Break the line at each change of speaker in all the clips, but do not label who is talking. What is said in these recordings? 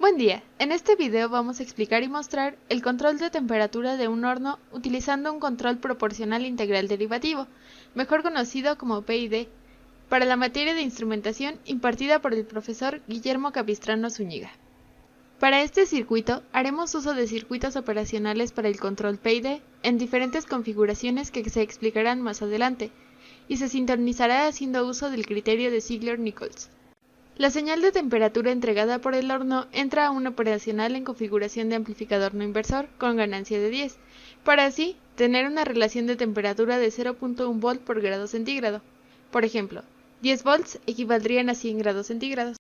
Buen día, en este video vamos a explicar y mostrar el control de temperatura de un horno utilizando un control proporcional integral derivativo, mejor conocido como PID, para la materia de instrumentación impartida por el profesor Guillermo Capistrano Zúñiga. Para este circuito haremos uso de circuitos operacionales para el control PID en diferentes configuraciones que se explicarán más adelante, y se sintonizará haciendo uso del criterio de Ziegler-Nichols. La señal de temperatura entregada por el horno entra a un operacional en configuración de amplificador no inversor con ganancia de 10, para así tener una relación de temperatura de 0.1 volt por grado centígrado. Por ejemplo, 10 volts equivaldrían a 100 grados centígrados.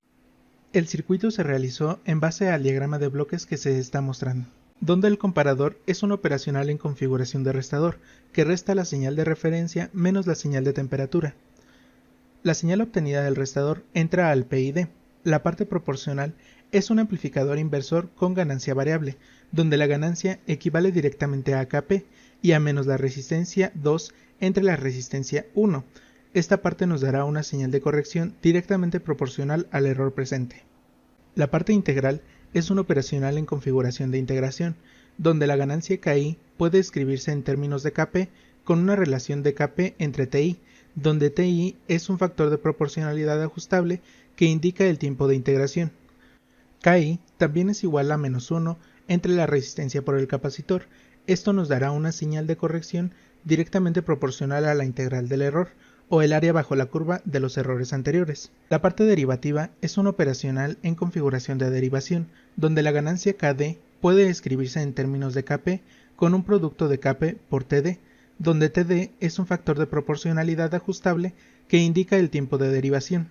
El circuito se realizó en base al diagrama de bloques que se está mostrando, donde el comparador es un operacional en configuración de restador, que resta la señal de referencia menos la señal de temperatura. La señal obtenida del restador entra al PID. La parte proporcional es un amplificador inversor con ganancia variable, donde la ganancia equivale directamente a Kp y a menos la resistencia 2 entre la resistencia 1. Esta parte nos dará una señal de corrección directamente proporcional al error presente. La parte integral es un operacional en configuración de integración, donde la ganancia Ki puede escribirse en términos de Kp con una relación de Kp entre Ti, donde Ti es un factor de proporcionalidad ajustable que indica el tiempo de integración. Ki también es igual a menos 1 entre la resistencia por el capacitor. Esto nos dará una señal de corrección directamente proporcional a la integral del error, o el área bajo la curva de los errores anteriores. La parte derivativa es un operacional en configuración de derivación, donde la ganancia Kd puede escribirse en términos de Kp con un producto de Kp por Td, donde Td es un factor de proporcionalidad ajustable que indica el tiempo de derivación.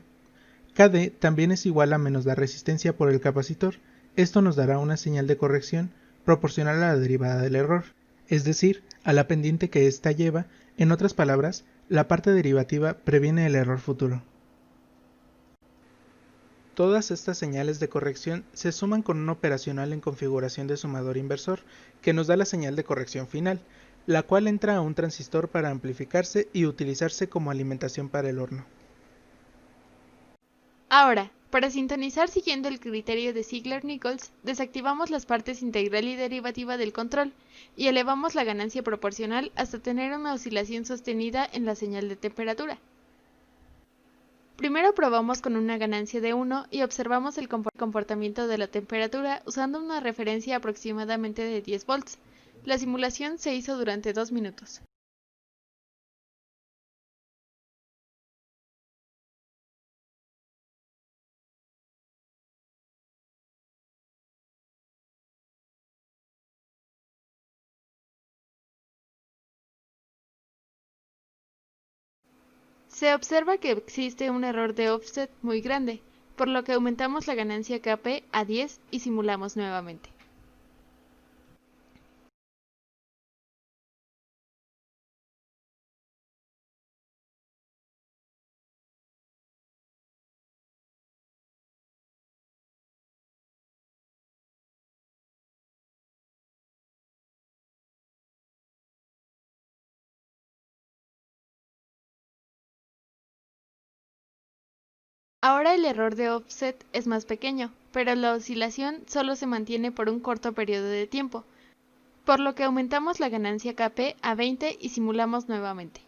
Kd también es igual a menos la resistencia por el capacitor. Esto nos dará una señal de corrección proporcional a la derivada del error, es decir, a la pendiente que ésta lleva. En otras palabras, la parte derivativa previene el error futuro. Todas estas señales de corrección se suman con un operacional en configuración de sumador inversor, que nos da la señal de corrección final, la cual entra a un transistor para amplificarse y utilizarse como alimentación para el horno.
Ahora, para sintonizar siguiendo el criterio de Ziegler-Nichols, desactivamos las partes integral y derivativa del control y elevamos la ganancia proporcional hasta tener una oscilación sostenida en la señal de temperatura. Primero probamos con una ganancia de 1 y observamos el comportamiento de la temperatura usando una referencia aproximadamente de 10 volts. La simulación se hizo durante 2 minutos. Se observa que existe un error de offset muy grande, por lo que aumentamos la ganancia Kp a 10 y simulamos nuevamente. Ahora el error de offset es más pequeño, pero la oscilación solo se mantiene por un corto periodo de tiempo, por lo que aumentamos la ganancia Kp a 20 y simulamos nuevamente.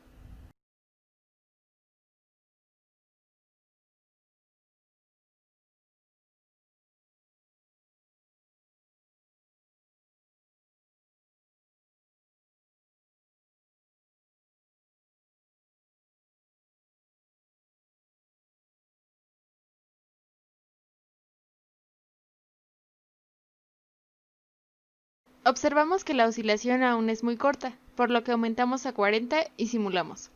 Observamos que la oscilación aún es muy corta, por lo que aumentamos a 40 y simulamos.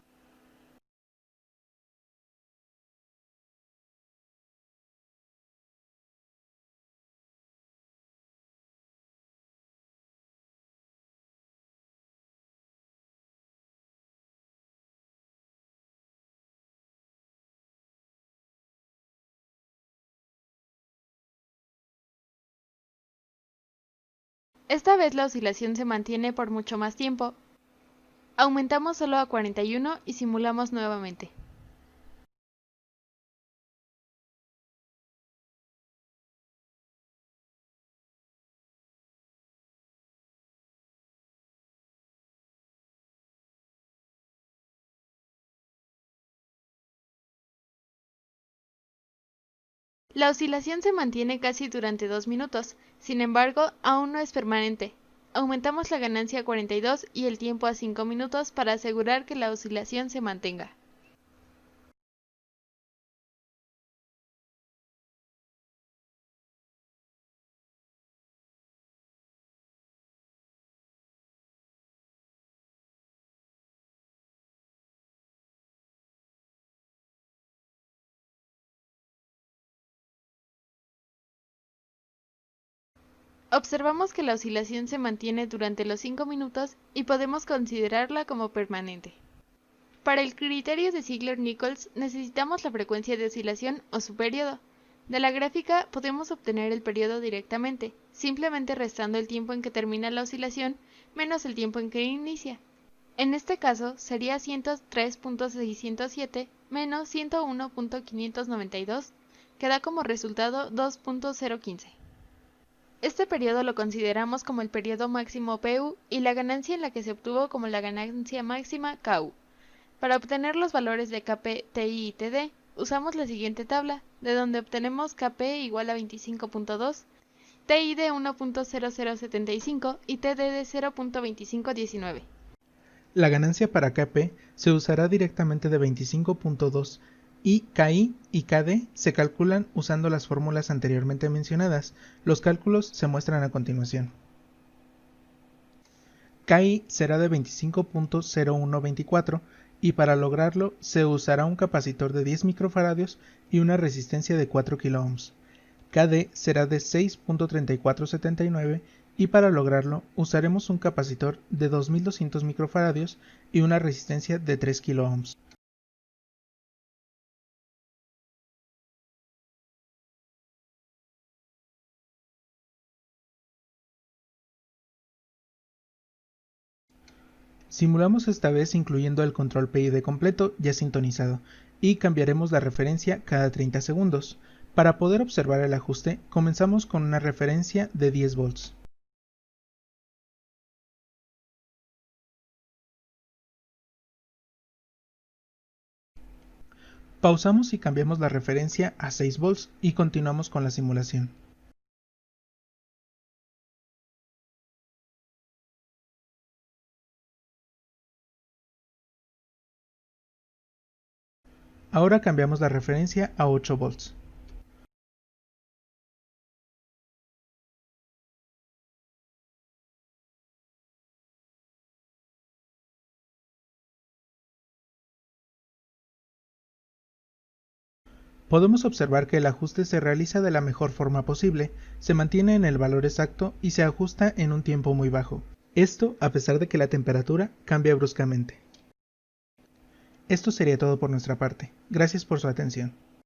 Esta vez la oscilación se mantiene por mucho más tiempo. Aumentamos solo a 41 y simulamos nuevamente. La oscilación se mantiene casi durante 2 minutos, sin embargo, aún no es permanente. Aumentamos la ganancia a 42 y el tiempo a 5 minutos para asegurar que la oscilación se mantenga. Observamos que la oscilación se mantiene durante los 5 minutos y podemos considerarla como permanente. Para el criterio de Ziegler-Nichols necesitamos la frecuencia de oscilación o su periodo. De la gráfica podemos obtener el periodo directamente, simplemente restando el tiempo en que termina la oscilación menos el tiempo en que inicia. En este caso sería 103.607 menos 101.592, que da como resultado 2.015. Este periodo lo consideramos como el periodo máximo PU y la ganancia en la que se obtuvo como la ganancia máxima KU. Para obtener los valores de Kp, Ti y Td, usamos la siguiente tabla, de donde obtenemos Kp igual a 25.2, Ti de 1.0075 y Td de 0.2519.
La ganancia para Kp se usará directamente de 25.2 y Ki y Kd se calculan usando las fórmulas anteriormente mencionadas. Los cálculos se muestran a continuación. Ki será de 25.0124 y para lograrlo se usará un capacitor de 10 microfaradios y una resistencia de 4 kΩ. Kd será de 6.3479 y para lograrlo usaremos un capacitor de 2200 microfaradios y una resistencia de 3 kΩ. Simulamos esta vez incluyendo el control PID completo ya sintonizado y cambiaremos la referencia cada 30 segundos. Para poder observar el ajuste, comenzamos con una referencia de 10 volts. Pausamos y cambiamos la referencia a 6 volts y continuamos con la simulación. Ahora cambiamos la referencia a 8 volts. Podemos observar que el ajuste se realiza de la mejor forma posible, se mantiene en el valor exacto y se ajusta en un tiempo muy bajo. Esto a pesar de que la temperatura cambia bruscamente. Esto sería todo por nuestra parte. Gracias por su atención.